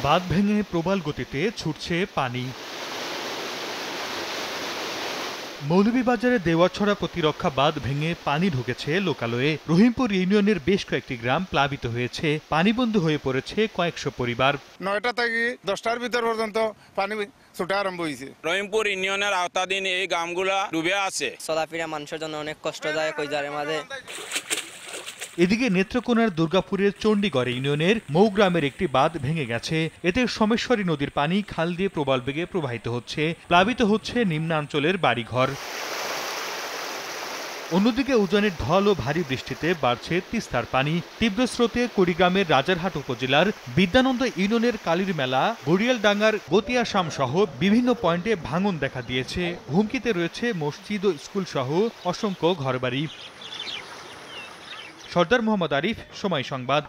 বাঁধ ভেঙে প্রবল গতিতে ছুটছে পানি। মৌলভীবাজারে দেওয়াছড়া প্রতিরক্ষা বাঁধ ভেঙে পানি ঢুকেছে লোকালয়ে। রহিমপুর ইউনিয়নের বেশ কয়েকটি গ্রাম প্লাবিত হয়েছে, পানিবন্দী হয়ে পড়েছে কয়েকশো পরিবার। 9টা থেকে 10টার ভিতর পর্যন্ত পানি ছোটা আরম্ভ হয়েছে। রহিমপুর ইউনিয়নের আওতাধীন এই গ্রামগুলা ডুবে আছে। চলাফেরা মানুষের জন্য অনেক কষ্টদায়ক ওই জারের মাঝে। এদিকে নেত্রকোনার দুর্গাপুরের চণ্ডীগড় ইউনিয়নের মৌ গ্রামের একটি বাঁধ ভেঙে গেছে। এতে সোমেশ্বরী নদীর পানি খাল দিয়ে প্রবল বেগে প্রবাহিত হচ্ছে, প্লাবিত হচ্ছে নিম্নাঞ্চলের বাড়িঘর। অন্যদিকে উজানের ঢল ও ভারী বৃষ্টিতে বাড়ছে তিস্তার পানি। তীব্র স্রোতে কুড়িগ্রামের রাজারহাট উপজেলার বিদ্যানন্দ ইউনিয়নের কালীর মেলা, গড়িয়ালডাঙ্গার গতিয়াশাম সহ বিভিন্ন পয়েন্টে ভাঙন দেখা দিয়েছে। হুমকিতে রয়েছে মসজিদ ও স্কুল সহ অসংখ্য ঘরবাড়ি। সর্দার মোহাম্মদ আরিফ, সময় সংবাদ।